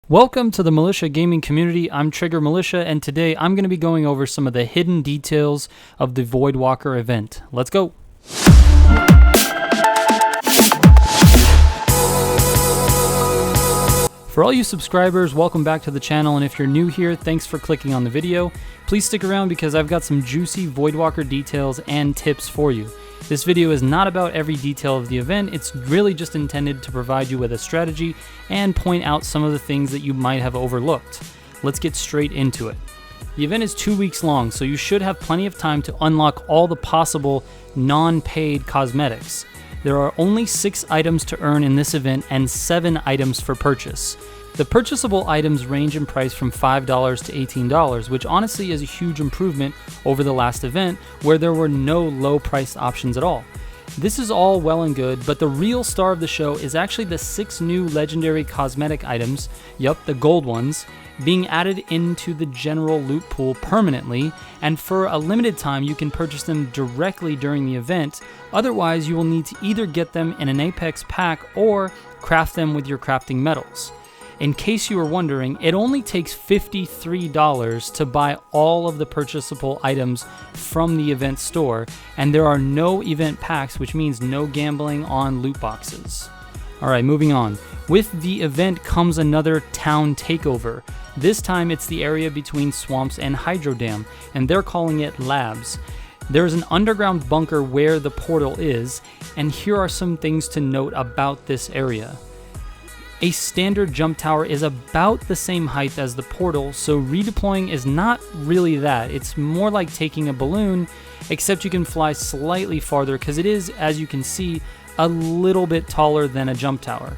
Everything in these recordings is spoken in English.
Welcome to the Militia Gaming Community. I'm Trigger Militia, and today I'm going to be going over some of the hidden details of the Voidwalker event. Let's go! For all you subscribers, welcome back to the channel, and if you're new here, thanks for clicking on the video. Please stick around because I've got some juicy Voidwalker details and tips for you. This video is not about every detail of the event, it's really just intended to provide you with a strategy and point out some of the things that you might have overlooked. Let's get straight into it. The event is 2 weeks long, so you should have plenty of time to unlock all the possible non-paid cosmetics. There are only 6 items to earn in this event and 7 items for purchase. The purchasable items range in price from $5 to $18, which honestly is a huge improvement over the last event where there were no low-priced options at all. This is all well and good, but the real star of the show is actually the 6 new legendary cosmetic items, the gold ones, being added into the general loot pool permanently, and for a limited time you can purchase them directly during the event. Otherwise, you will need to either get them in an Apex pack or craft them with your crafting metals. In case you were wondering, it only takes $53 to buy all of the purchasable items from the event store, and there are no event packs, which means no gambling on loot boxes. Alright, moving on. With the event comes another town takeover. This time it's the area between swamps and Hydro Dam, and they're calling it Labs. There's an underground bunker where the portal is, and here are some things to note about this area. A standard jump tower is about the same height as the portal, so redeploying is not really that. It's more like taking a balloon, except you can fly slightly farther because it is, as you can see, a little bit taller than a jump tower.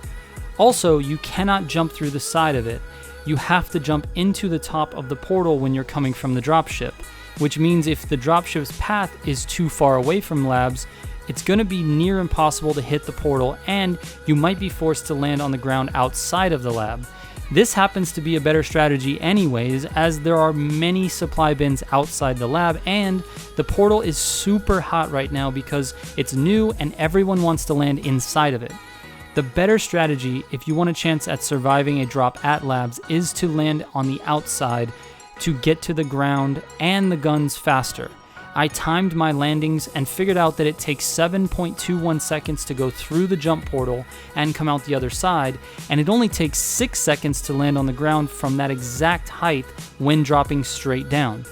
Also, you cannot jump through the side of it. You have to jump into the top of the portal when you're coming from the dropship, which means if the dropship's path is too far away from Labs, it's going to be near impossible to hit the portal, and you might be forced to land on the ground outside of the lab. This happens to be a better strategy anyways, as there are many supply bins outside the lab, and the portal is super hot right now because it's new and everyone wants to land inside of it. The better strategy, if you want a chance at surviving a drop at Labs, is to land on the outside to get to the ground and the guns faster. I timed my landings and figured out that it takes 7.21 seconds to go through the jump portal and come out the other side, and it only takes 6 seconds to land on the ground from that exact height when dropping straight down.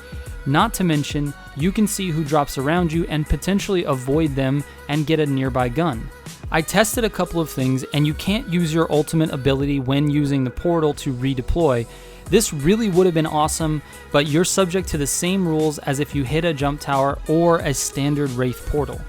Not to mention, you can see who drops around you and potentially avoid them and get a nearby gun. I tested a couple of things, and you can't use your ultimate ability when using the portal to redeploy. This really would have been awesome, but you're subject to the same rules as if you hit a jump tower or a standard Wraith portal.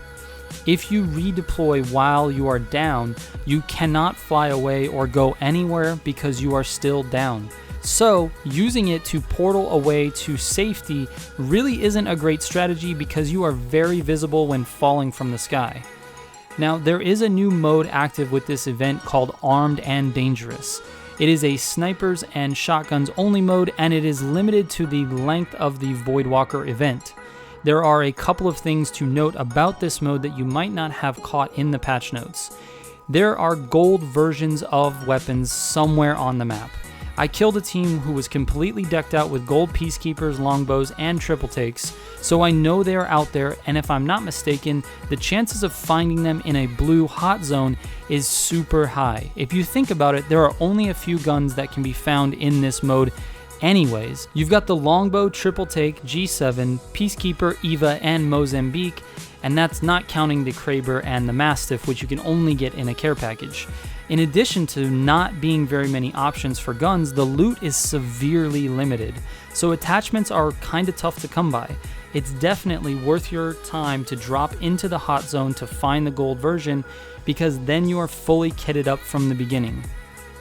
If you redeploy while you are down, you cannot fly away or go anywhere because you are still down. So, using it to portal away to safety really isn't a great strategy because you are very visible when falling from the sky. Now, there is a new mode active with this event called Armed and Dangerous. It is a snipers and shotguns only mode, and it is limited to the length of the Voidwalker event. There are a couple of things to note about this mode that you might not have caught in the patch notes. There are gold versions of weapons somewhere on the map. I killed a team who was completely decked out with gold peacekeepers, longbows, and triple takes, so I know they are out there, and if I'm not mistaken, the chances of finding them in a blue hot zone is super high. If you think about it, there are only a few guns that can be found in this mode anyways. You've got the longbow, triple take, G7, peacekeeper, Eva, and Mozambique, and that's not counting the Kraber and the Mastiff, which you can only get in a care package. In addition to not being very many options for guns, the loot is severely limited, so attachments are kinda tough to come by. It's definitely worth your time to drop into the hot zone to find the gold version, because then you are fully kitted up from the beginning.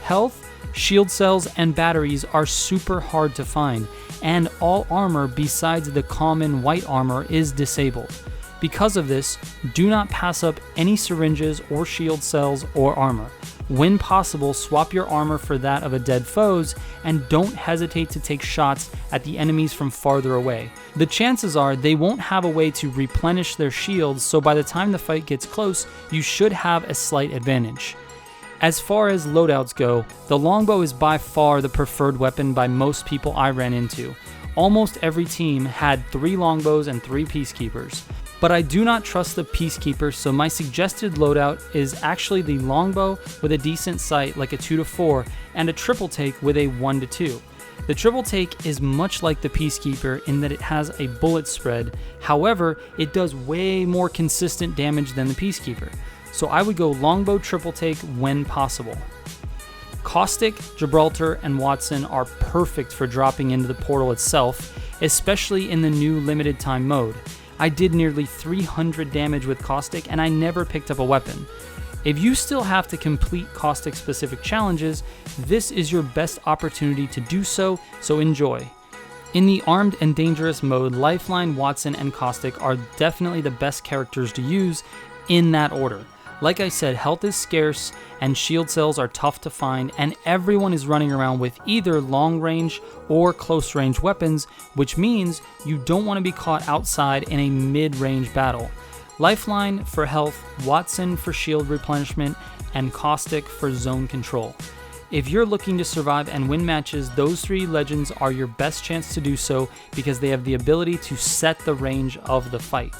Health, shield cells, and batteries are super hard to find, and all armor besides the common white armor is disabled. Because of this, do not pass up any syringes or shield cells or armor. When possible, swap your armor for that of a dead foe's, and don't hesitate to take shots at the enemies from farther away. The chances are they won't have a way to replenish their shields, so by the time the fight gets close, you should have a slight advantage. As far as loadouts go, the longbow is by far the preferred weapon by most people I ran into. Almost every team had 3 longbows and 3 peacekeepers. But I do not trust the peacekeeper, so my suggested loadout is actually the longbow with a decent sight like a 2-4 and a triple take with a 1-2. The triple take is much like the peacekeeper in that it has a bullet spread, however, it does way more consistent damage than the peacekeeper. So I would go longbow triple take when possible. Caustic, Gibraltar, and Watson are perfect for dropping into the portal itself, especially in the new limited time mode. I did nearly 300 damage with Caustic and I never picked up a weapon. If you still have to complete Caustic specific challenges, this is your best opportunity to do so, so enjoy. In the armed and dangerous mode, Lifeline, Watson, and Caustic are definitely the best characters to use in that order. Like I said, health is scarce and shield cells are tough to find, and everyone is running around with either long range or close range weapons, which means you don't want to be caught outside in a mid-range battle. Lifeline for health, Watson for shield replenishment, and Caustic for zone control. If you're looking to survive and win matches, those 3 legends are your best chance to do so because they have the ability to set the range of the fight.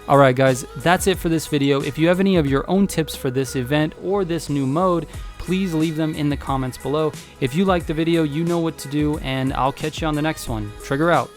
Alright guys, that's it for this video. If you have any of your own tips for this event or this new mode, please leave them in the comments below. If you liked the video, you know what to do, and I'll catch you on the next one. Trigger out.